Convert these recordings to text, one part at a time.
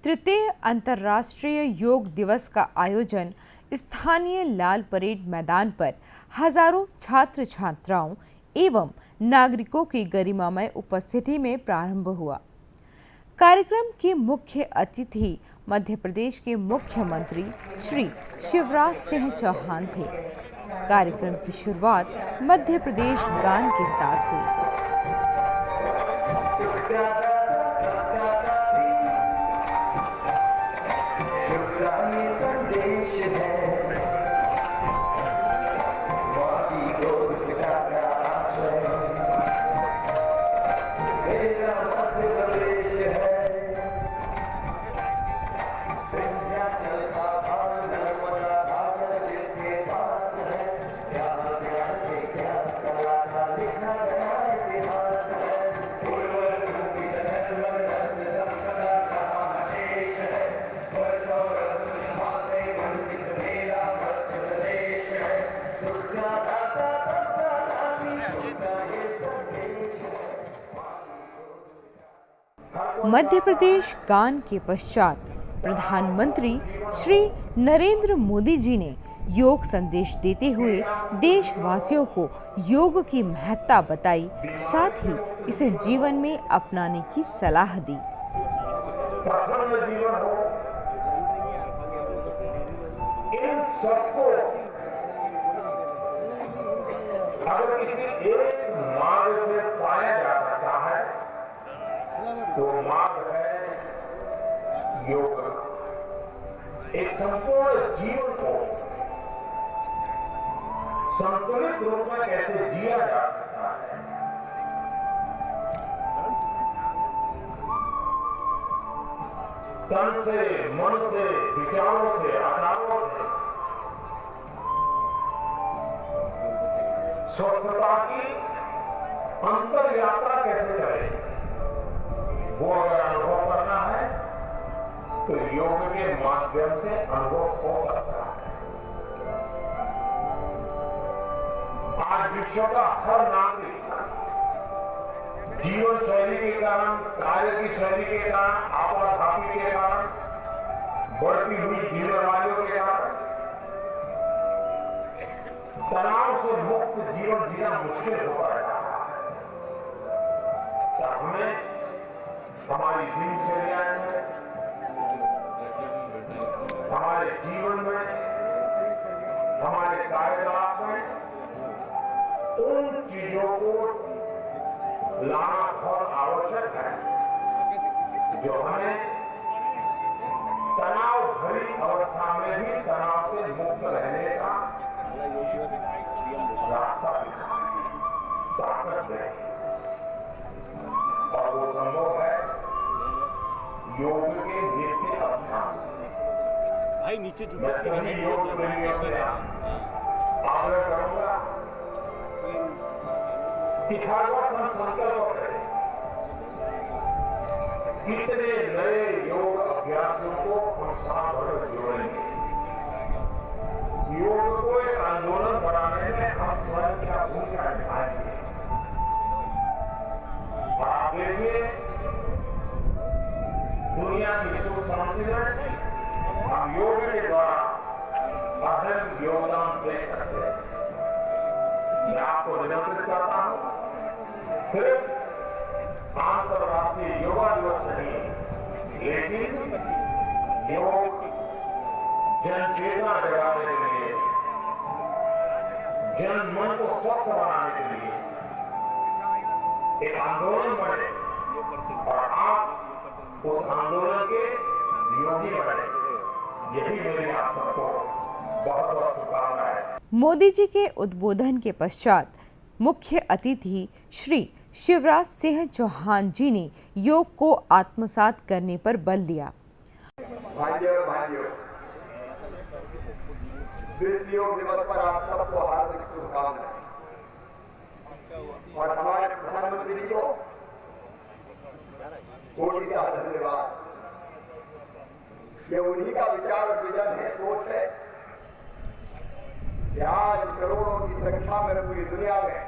तृतीय अंतर्राष्ट्रीय योग दिवस का आयोजन स्थानीय लाल परेड मैदान पर हजारों छात्र छात्राओं एवं नागरिकों की गरिमामय उपस्थिति में प्रारंभ हुआ। कार्यक्रम के मुख्य अतिथि मध्य प्रदेश के मुख्यमंत्री श्री शिवराज सिंह चौहान थे। कार्यक्रम की शुरुआत मध्य प्रदेश गान के साथ हुई। मध्य प्रदेश गान के पश्चात प्रधानमंत्री श्री नरेंद्र मोदी जी ने योग संदेश देते हुए देशवासियों को योग की महत्ता बताई, साथ ही इसे जीवन में अपनाने की सलाह दी। प्रसन्न जीवन हो, इन सबको अगर किसी एक मार्ग से पाया जा सकता है तो मार्ग है योग। एक संपूर्ण जीवन को संतुलित रूप में कैसे जिया जा सकता है, तन से, मन से, विचारों से, आचारों से स्वस्थता की अंतर यात्रा कैसे करें, वो अगर अनुभव करना है तो योग के माध्यम से अनुभव हो सकता है। आज विश्व का हर नागरिक जीवन शैली के कारण, कार्य की शैली के कारण, आपाधापी के कारण, बढ़ती हुई जिम्मेदारियों के कारण तनाव से मुक्त जीवन जीना मुश्किल हो रहा है। हमें हमारी दिनचर्या में, हमारे जीवन में, हमारे कार्यकलाप में उन चीजों को लाना बहुत आवश्यक है जो हमें तनाव भरी अवस्था में भी तनाव से मुक्त रहने का रास्ता दिखाए, ताकत दे। और वो संभव है योग के नित्य अभ्यास। भाई नीचे मैं सभी योग प्रेमियों से आग्रह करूंगा कि हर वक्त हम संकल्प करें कितने नए योग अभ्यासों को हम साथ भर जोड़ेंगे। योग को एक आंदोलन बनाने में हम स्वयं क्या भूमिका निभाएंगे। आप देखिए, दुनिया की सुख शांति में हम योग के द्वारा अहम योगदान दे सकते हैं। मैं आपको निमंत्रित करता हूं, सिर्फ अंतर्राष्ट्रीय योगा दिवस नहीं, लेकिन योग जन चेतना जगाने के लिए, जन मन को स्वस्थ बनाने के लिए एक आंदोलन बने और आप उस आंदोलन के योगी बने। यही मेरी आप सबको बहुत बहुत शुभकामनाएं। मोदी जी के उद्बोधन के पश्चात मुख्य अतिथि श्री शिवराज सिंह चौहान जी ने योग को आत्मसात करने पर बल दिया। भाइयों, विश्व योग दिवस पर आप सबको हार्दिक शुभकामनाएं और हमारे प्रधानमंत्री जी को कोटि का धन्यवाद। ये उन्हीं का विचार और विजन है, सोच है कि आज करोड़ों की संख्या में पूरी दुनिया में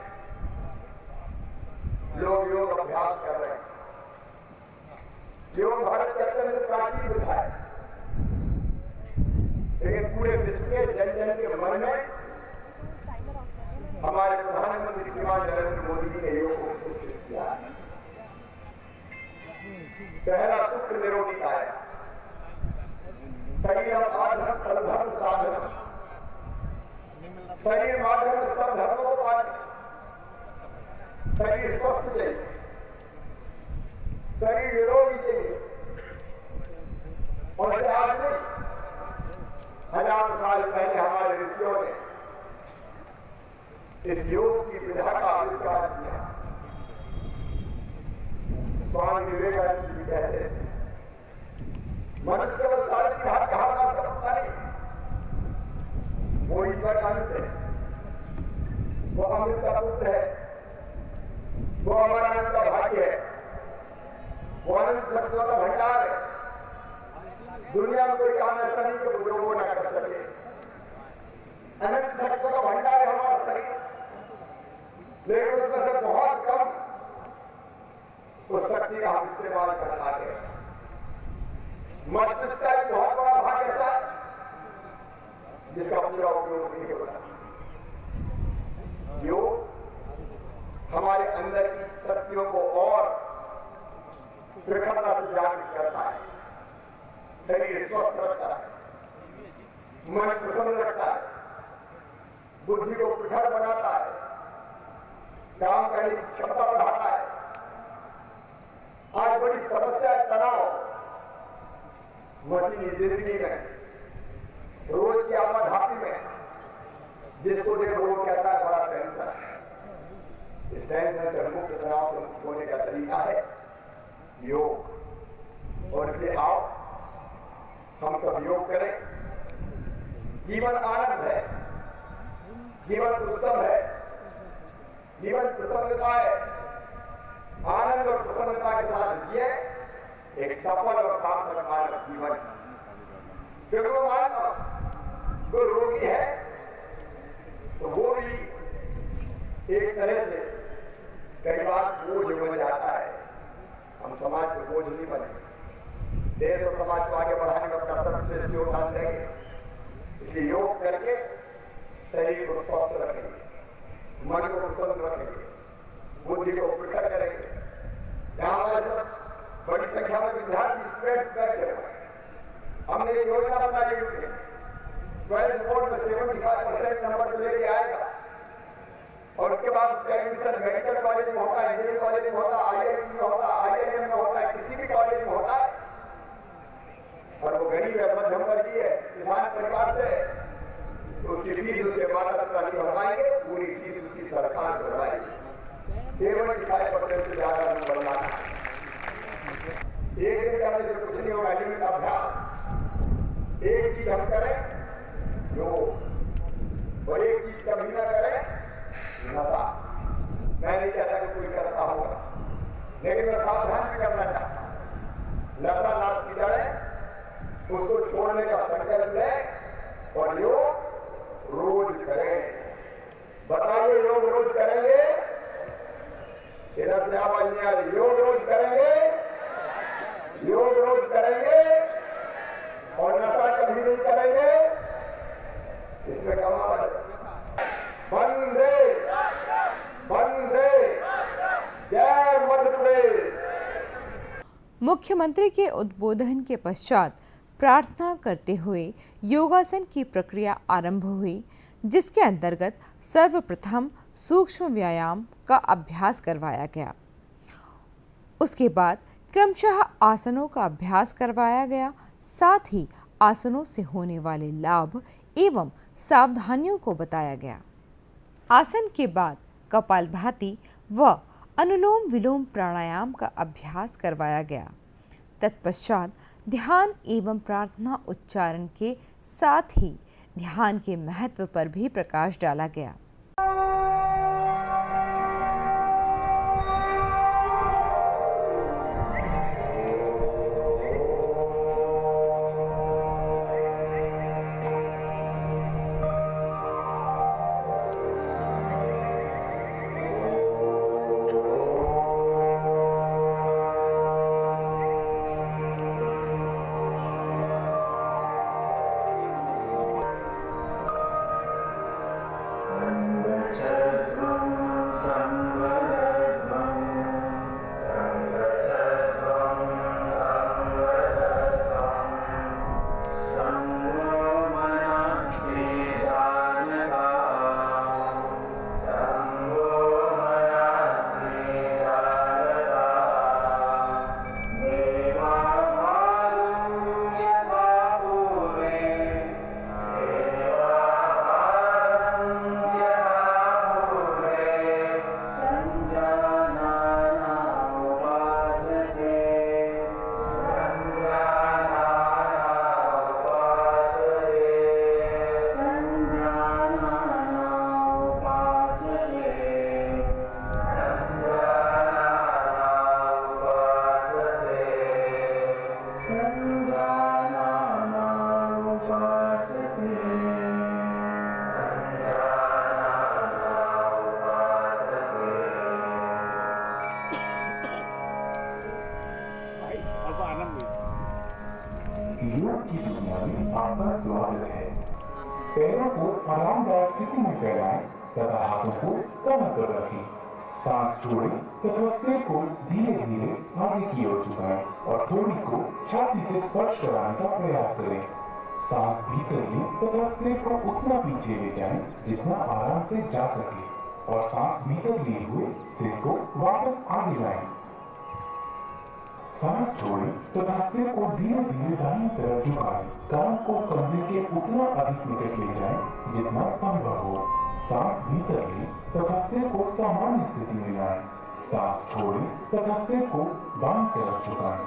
लोग योग अभ्यास कर रहे हैं। योग भारत के अत्यंत प्राचीन विधा है, लेकिन पूरे विश्व के जन जन के मन में हमारे प्रधानमंत्री श्रीमान नरेंद्र मोदी जी ने योग को विकसित किया है। पहला सूत्र निरोगी का है, शरीर आधर्म सर्वधर्म साधन, शरीर माध्यम सब धर्मों को पाने, शरीर स्वस्थ चाहिए, शरीर निरोगी चाहिए। और आज नहीं, हजारों साल पहले हमारे ऋषियों ने इस योग की विधा का आविष्कार किया। स्वामी विवेकानंद जी कहते हैं, मनुष्य केवल शारीरिक भावना से होता नहीं, वो ईश्वर का अंश है, वो अमृत का पुत्र है, वो अमरानंद का भाग्य है, वो अनंत शक्तियों का भंडार है। दुनिया में कोई काम ऐसा नहीं कि जो वो न कर सके। अनंत शक्तियों का भंडार है हमारा शरीर, लेकिन उसमें से बहुत कम उस शक्ति का हम इस्तेमाल कर पाते हैं। मस्तिष्क का एक बहुत बड़ा भाग ऐसा है जिसका पूरा उपयोग नहीं होता। योग हमारे अंदर की शक्तियों को और प्रखरता से जागृत करता है, शरीर स्वस्थ रखता है, मन प्रसन्न रखता है, बुद्धि को प्रखर बनाता है, काम करने की क्षमता बढ़ाता है। आज बड़ी समस्या है तनाव, मशीनी जिंदगी में, रोज की आवाधापी में, जिसको देखो वो कहता है बड़ा टेंशन है। इस टेंशन से मुक्त तनाव से मुक्त होने का तरीका है योग। और इसलिए आओ हम सब योग करें। जीवन आनंद है, जीवन उत्सव है, जीवन प्रसन्नता है। आनंद और प्रसन्नता के साथ जिए एक सफल और सार्थक मानव जीवन। क्योंकि वो मानव जो रोगी है तो वो भी एक तरह से कई बार बोझ बन जाता है। हम समाज को बोझ नहीं बने, देश और समाज को आगे बढ़ाने में अपना सर्वश्रेष्ठ योगदान देंगे। इसलिए योग करके शरीर को स्वस्थ रखेंगे, मन को प्रसन्न रखेंगे, बुद्धि को प्रखर करेंगे। यहाँ हमारे बड़ी संख्या में विद्यार्थी स्टूडेंट्स बैठे हुए हैं। हमने एक योजना बनाई हुई है, 12th बोर्ड में 75% नंबर तो लेके आएगा और उसके बाद उसका एडमिशन मेडिकल कॉलेज में होता है, इंजीनियरिंग कॉलेज में होता है, IIT में होता है, IIM में होता है, किसी भी कॉलेज में होता है। और वो गरीब है, मध्यम वर्गीय है, किसान परिवार से, तो उसकी फीस उसके माता पिता नहीं भरवाएंगे, पूरी फीस उसकी सरकार भरवाएगी। 75% से ज्यादा नंबर लाना है। एक दिन करने से कुछ नहीं होगा, नियमित अभ्यास। एक चीज हम करें योग, और एक चीज कभी ना करें नशा। मैं नहीं कहता कि कोई करता होगा, लेकिन मैं सावधान भी करना चाहता हूं। नशा नाश की जाए, उसको छोड़ने का संकल्प लें और योग रोज करें। बताइए योग रोज करेंगे? इधर से आवाज नहीं आ रही। योग रोज करेंगे, योग रोज करेंगे और नशा कभी नहीं करेंगे। इसमें कमाल है। वंदे वंदे जय मध्य प्रदेश। मुख्यमंत्री के उद्बोधन के पश्चात प्रार्थना करते हुए योगासन की प्रक्रिया आरंभ हुई, जिसके अंतर्गत सर्वप्रथम सूक्ष्म व्यायाम का अभ्यास करवाया गया। उसके बाद क्रमशः आसनों का अभ्यास करवाया गया। साथ ही आसनों से होने वाले लाभ एवं सावधानियों को बताया गया। आसन के बाद कपालभाति व अनुलोम विलोम प्राणायाम का अभ्यास करवाया गया। तत्पश्चात ध्यान एवं प्रार्थना उच्चारण के साथ ही ध्यान के महत्व पर भी प्रकाश डाला गया। को आनंद मिले। योग की दुनिया में आपका स्वागत है। पैरों को आरामदायक स्थिति में फैलाएं तथा हाथों को कमर पर रखें। सांस छोड़ें तथा सिर को धीरे धीरे आगे की ओर झुकाएं और थोड़ी को छाती से स्पर्श कराने का प्रयास करें। सांस भीतर लें तथा सिर को उतना पीछे ले जाएं जितना आराम से जा सके और सांस भीतर लिए हुए सिर को वापस आगे लाएं। सांस छोड़ें तथा सिर को धीरे धीरे दाहिनी तरफ झुकाएं। कान को कंधे के उतना अधिक निकट ले जाएं जितना संभव हो। सांस भीतर लें तथा सिर को सामान्य स्थिति में लाएं। सांस छोड़ें तथा सिर को बाईं तरफ झुकाएं।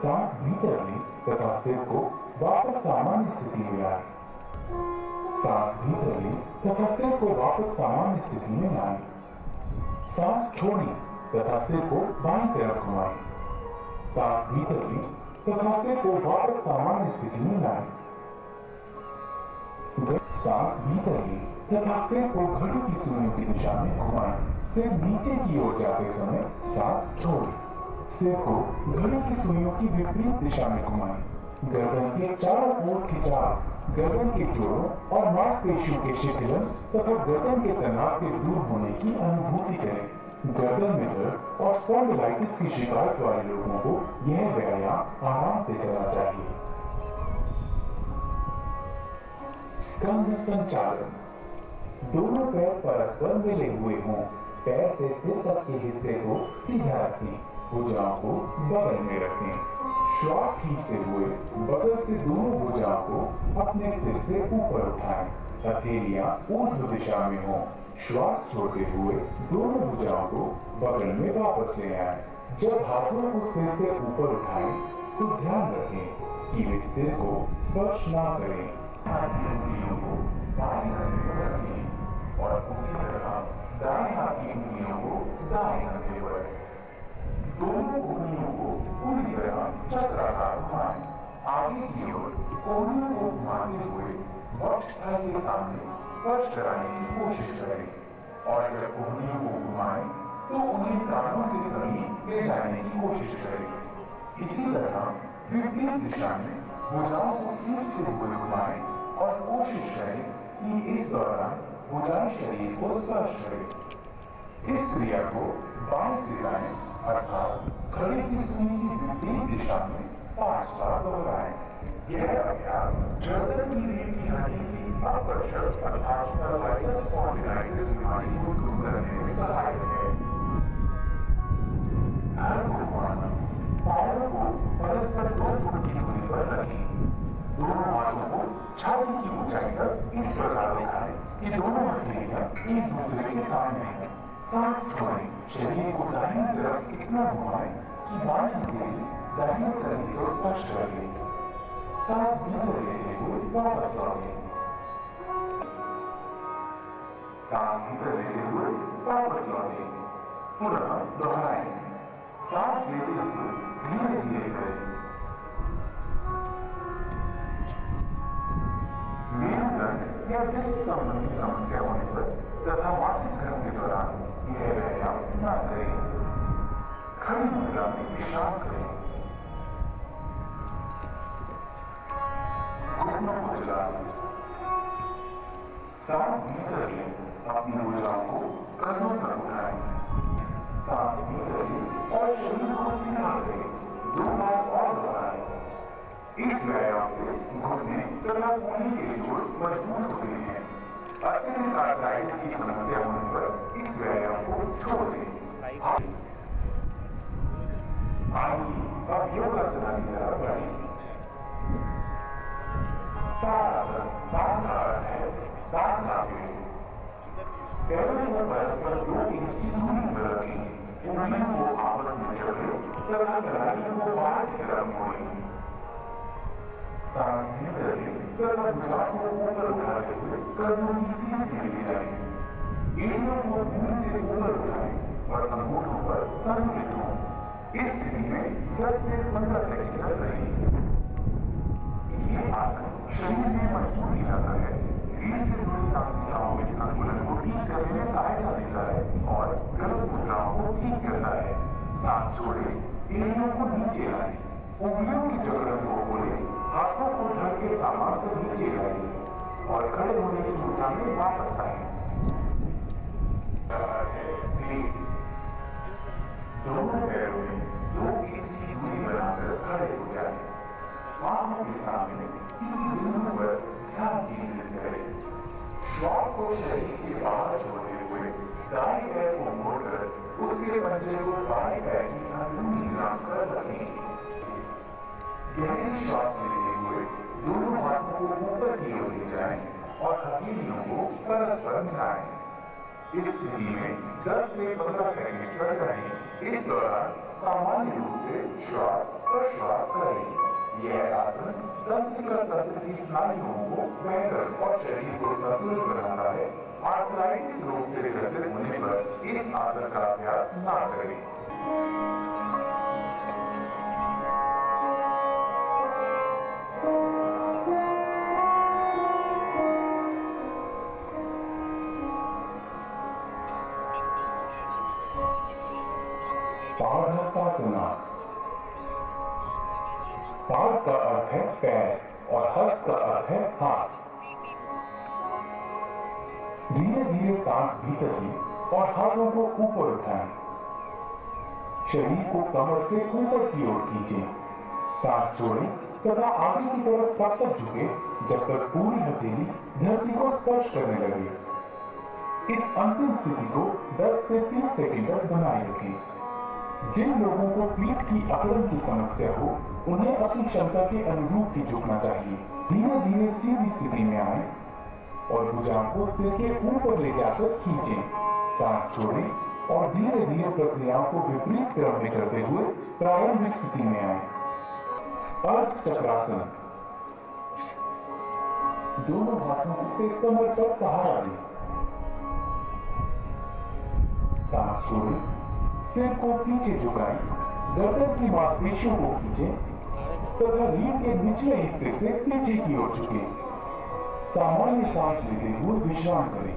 सांस भीतर लें तथा सिर को वापस सामान्य स्थिति में लाएं। सांस भीतर लें तथा सिर को वापस सामान्य स्थिति में लाएं। सांस छोड़ें तथा सिर को बाईं तरफ घुमाएं। सांस भीतर लें तथा सिर को वापस सामान्य स्थिति में लाएं। सांस भीतर लें तथा सिर को घड़ी की सुइयों की दिशा में घुमाएं। सिर नीचे की ओर जाते समय सांस छोड़ें। सिर को घड़ी की सुइयों की विपरीत दिशा में घुमाएं। गर्दन के चारों ओर खिंचाव, गर्दन के जोड़ों और मांसपेशियों के शिथिलन तथा गर्दन के तनाव के दूर होने की अनुभूति करें। गर्दन में दर्द और स्पॉन्डिलाइटिस की शिकायत वाले लोगों को यह व्यायाम आराम से करना चाहिए। स्कंध संचालन। दोनों पैर परस्पर मिले हुए हों। पैर से सिर तक के हिस्से को सीधा रखें। भुजाओं को बगल में रखें। श्वास खींचते हुए बगल से दोनों भुजाओं को अपने सिर से ऊपर उठाएं। हथेलियां ऊर्ध्व दिशा में हों। श्वास छोड़ते हुए दोनों भुजाओं को बगल में वापस ले आएं। जब हाथों को सिर से ऊपर उठाएं तो ध्यान रखें कि वे सिर को स्पर्श ना करें। हाथ की उंगलियों को बाएं कंधे पर रखें और उसी तरह दाएं हाथ की उंगलियों को दाएं कंधे पर। दोनों उंगलियों को पूरी तरह चक्राकार घुमाएं। आगे की ओर कोहनियों को घुमाते हुए वक्षस्थल के सामने स्पर्श कराने की कोशिश करें और जब कोहनियों को घुमाएं तो उन्हें कानों के समीप ले जाने की कोशिश करें। इसी तरह विपरीत दिशा में भुजाओं को खींचते हुए घुमाएं और कोशिश करें कि इस दौरान भुजाएं शरीर को स्पर्श करें। इस क्रिया को बाएं से दाएं अर्थात घड़ी की सुई की विपरीत दिशा में 5 बार दोहराएं। यह अभ्यास गर्दन की रीढ़ की हड्डी की अपवर्षक अर्थात सर्वाइकल स्पॉन्डिलाइटिस बीमारी को दूर करने में सहायक है। हर घुमाना पैरों को परस्पर 2 फुट की दूरी पर रखें। दोनों हाथों को छाती की ऊंचाई तक इस प्रकार दिखाएं कि दोनों हथेलियां एक दूसरे के सामने हैं। सांस छोड़ें। शरीर को दाहिनी तरफ इतना घुमाएं कि बाईं हथेली दाहिनी कंधे को स्पर्श कर ले। सांस भीतर लेते हुए वापस लौटें। सांस भीतर लेते हुए वापस लौटें। पुनः दोहराएं। सांस लेते हुए धीरे धीरे करें। मेरुदंड या डिस्क संबंधी समस्या होने पर तथा मासिक धर्म के दौरान यह व्यायाम न करें। खड़ी मुद्रा में विश्राम करें। घुटनों को चला लें। सांस भीतर लें। अपनी भुजाओं को कंधों पर उठाएं। सांस भीतर लें और शरीर को सीधा करें। 2 बार और दोहराएं। इस व्यायाम से घुटने तथा कूल्हे के जोड़ मजबूत होते हैं। अत्यधिक आर्थराइटिस की समस्या होने पर इस व्यायाम को छोड़ दें। आइए अब योगासन की तरफ बढ़ें। ताड़ासन ताड़ का अर्थ है ताड़ का पेड़। पैरों को परस्पर 2 इंच की दूरी पर रखें। उंगलियों को आपस में जोड़ें तथा कलाइयों को बाहर की तरफ मोड़ें। सांस भीतर लें तथा भुजाओं को ऊपर उठाते हुए कंधों की सीधी ले जाएं। एड़ियों को भूमि से ऊपर उठाएं और अंगूठों पर संतुलित हों। इस स्थिति में 10 से 15 सेकंड तक रहें। ये आसन शरीर में मजबूती लाता है। रीढ़ से जुड़ी तंत्रिकाओं में संतुलन को ठीक करने में सहायता देता है और गलत मुद्राओं को ठीक करता है। सांस छोड़ें। एड़ियों को नीचे लाएं। उंगलियों की जकड़न को खोले, हाथों को ढक के सामान को नीचे लाइए और खड़े होने की मुद्रा में वापस आए। दोनों पैरों में 2 इंच की दूरी बनाकर खड़े हो जाए। आंखों के सामने किसी बिंदु पर ध्यान केंद्रित करें। श्वास को शरीर के बाहर छोड़ते हुए दाएं पैर को मोड़कर उसके पंजे को बाएं पैर की अंदरूनी जांच कर रखें। गहरी श्वास लेते हुए दोनों हाथों को ऊपर की ओर ले जाएं और हथेलियों को परस्पर मिलाएं। इस स्थिति में 10 से 15 सेकंड तक रहें। इस दौरान सामान्य रूप से श्वास प्रश्वास करें। यह आसन तंत्रिका तंत्र की स्नायुओं को बेहतर और शरीर को संतुलित बनाता है। आर्थराइटिस रोग से ग्रसित होने पर इस आसन का अभ्यास ना करें। पादहस्तासना। पाद का अर्थ है पैर और हस्त का अर्थ है हाथ। धीरे धीरे सांस भीतर लें और हाथों को ऊपर उठाएं। शरीर को कमर से ऊपर की ओर खींचें। सांस छोड़ें तथा आगे की तरफ तब तक झुके जब तक पूरी हथेली धरती को स्पर्श करने लगे। इस अंतिम स्थिति को 10 से 30 सेकंड तक बनाए रखें। जिन लोगों को पीठ की अकड़न की समस्या हो, उन्हें अपनी क्षमता के अनुरूप ही झुकना चाहिए। धीरे धीरे सीधी स्थिति में आए और भुजाओं को सिर के ऊपर ले जाकर खींचें। सांस छोड़ें और धीरे धीरे प्रक्रियाओं को विपरीत क्रम में करते हुए प्रारंभिक स्थिति में आए। अर्ध चक्रासन। दोनों हाथों से कमर पर सहारा दें। सांस छोड़ें, सिर को पीछे झुकाएं, गर्दन की मांसपेशियों को खींचें तथा रीढ़ के निचले हिस्से से पीछे की ओर झुकें। सामान्य सांस लेते हुए विश्राम करें।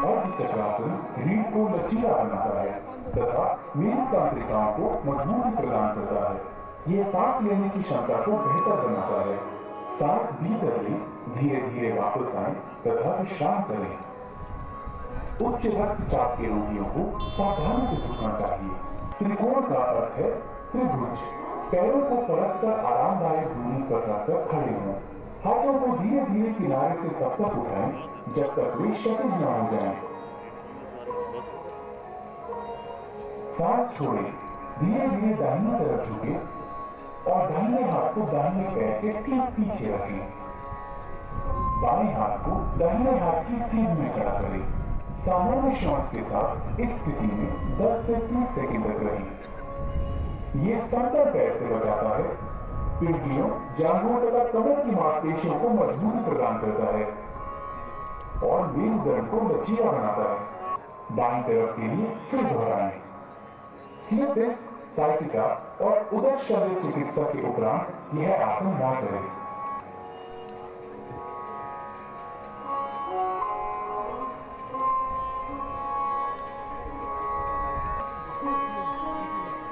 अर्ध चक्रासन रीढ़ को लचीला बनाता है तथा मेरी तंत्रिकाओं को मजबूती प्रदान करता है। यह सांस लेने की क्षमता को बेहतर बनाता है। सांस भीतर लें, धीरे धीरे वापस आए तथा विश्राम करें। उच्च रक्तचाप के रोगियों को सावधानी से झुकना चाहिए। त्रिकोण का अर्थ है त्रिभुज। पैरों को परस्पर आरामदायक दूरी पर रखकर खड़े हों। हाथों को धीरे धीरे किनारे से तब तक उठाएं जब तक वे क्षैतिज न हो जाएं। सांस छोड़ें, धीरे धीरे दाहिनी तरफ झुकें और दाहिने हाथ को दाहिने पैर के ठीक पीछे रखें। बाएं हाथ को दाहिने हाथ की सीध में खड़ा करें। सामान्य श्वास के साथ इस स्थिति में 10 से 30 सेकंड तक रहें। ये समतल पैर से बचाता है, पिंडलियों, जांघों तथा कमर की मांसपेशियों को मजबूती प्रदान करता है और मेरुदंड को लचीला बनाता है। दाईं तरफ के लिए फिर दोहराएं। स्लिप डिस्क, साइटिका और उदर शल्य चिकित्सा के उपरांत यह आसन ना करें।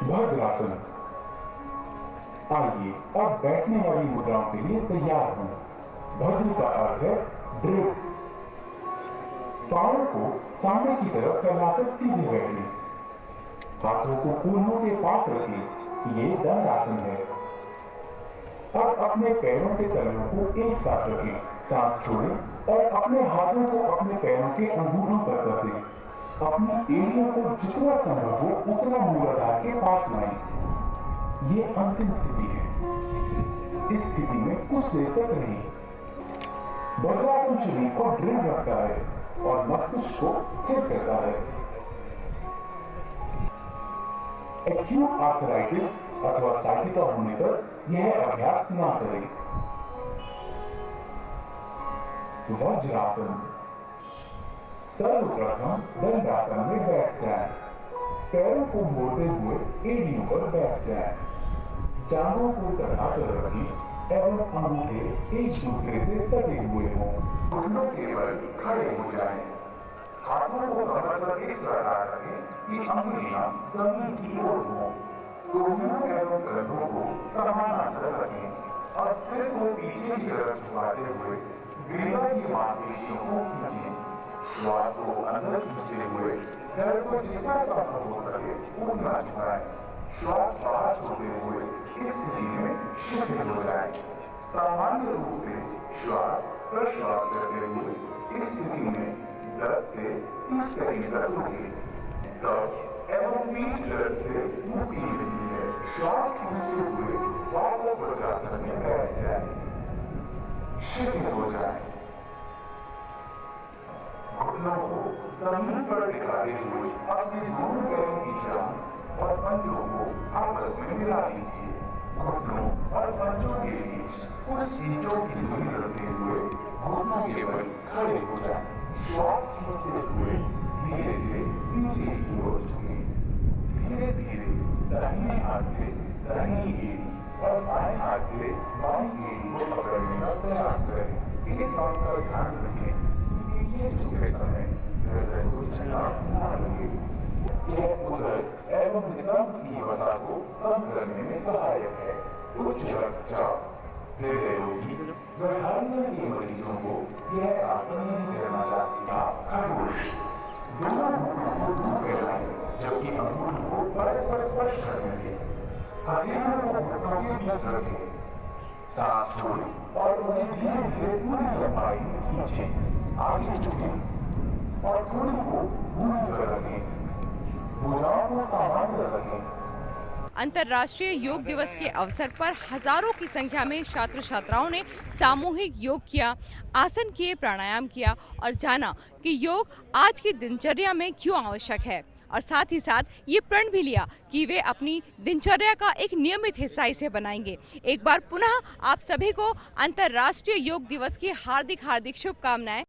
भद्रासन। आइए अब बैठने वाली मुद्राओं के लिए तैयार हों। भद्र का अर्थ है ड्रिफ्ट। पांवों को सामने की तरफ फैलाकर सीधे बैठें। हाथों को कूल्हों के पास रखें। ये दंडासन है। अब अपने पैरों के तलवों को एक साथ रखें। सांस छोड़ें और अपने हाथों को अपने पैरों के अंगूठों पर कसें। अपनी एड़ियों को जितना संभव हो उतना मूलाधार के पास लाएं। ये अंतिम स्थिति है। इस स्थिति में कुछ देर तक रहें। भद्रासन शरीर को दृढ़ रखता है और मस्तिष्क को स्थिर करता है। एक्यूट आर्थराइटिस अथवा साइटिका होने पर यह अभ्यास ना करें। वज्रासन। सर्वप्रथम दंडासन में बैठ जाएं। पैरों को मोड़ते हुए एड़ियों पर बैठ जाएं। जांघों को सटाकर रखें एवं अंगूठे एक दूसरे से सटे हुए हों। घुटनों के बल खड़े हो जाएं। हाथों को कमर पर इस प्रकार रखें कि अंगुलियां जमीन की ओर हों। कोहनियों एवं कंधों को समान नीचे की तरफ झुकाते हुए ग्रीवा की मांसपेशियों को खींचें। श्वास को अंदर खींचते हुए पैर को जितना संभव हो सके उतना झुकाएं। श्वास बाहर छोड़ते हुए इस स्थिति में शिथिल हो जाए। सामान्य रूप से श्वास प्रश्वास करते हुए इस स्थिति में 10 से 30 सेकंड तक रुके। 10 एवं 20 दर्द से मुक्ति मिलती है। श्वास खींचते हुए वापस वज्रासन में बैठ जाए, शिथिल हो जाए। घुटनों को जमीन पर टिकाते हुए अपने दोनों पैरों की जांघ और पंजों को आपस में मिला लीजिए। घुटनों और पंजों के बीच कुछ इंचों की दूरी रखते हुए घुटनों के बल खड़े हो जाएं। श्वास खींचते हुए धीरे से नीचे की ओर झुकें। धीरे धीरे दाहिने हाथ से दाहिनी एड़ी और बाएं हाथ से बाईं एड़ी को पकड़ने का प्रयास करें। इस बात का ध्यान रखें नीचे झुके समय हृदय को झटका न लगे। यह उदर एवं नितंब की वसा को कम करने में सहायक है। उच्च रक्तचाप, हृदय रोगी व हार्निया के मरीजों को यह आसन नहीं करना चाहिए। खरगोश, दोनों घुटनों को दूर फैलाएं जबकि अंगुल को परस्पर स्पर्श करने दें। हथेलियों को घुटनों के बीच रखें। सांस छोड़ें और उन्हें धीरे धीरे पूरी लंबाई में खींचें। आगे झुकें और थोड़ी को भूमि पर रखें। भुजाओं को सामान्य रखें। अंतर्राष्ट्रीय योग दिवस के अवसर पर हजारों की संख्या में छात्र छात्राओं ने सामूहिक योग किया, आसन किए, प्राणायाम किया और जाना कि योग आज की दिनचर्या में क्यों आवश्यक है। और साथ ही साथ ये प्रण भी लिया कि वे अपनी दिनचर्या का एक नियमित हिस्सा इसे बनाएंगे। एक बार पुनः आप सभी को अंतर्राष्ट्रीय योग दिवस की हार्दिक शुभकामनाएं।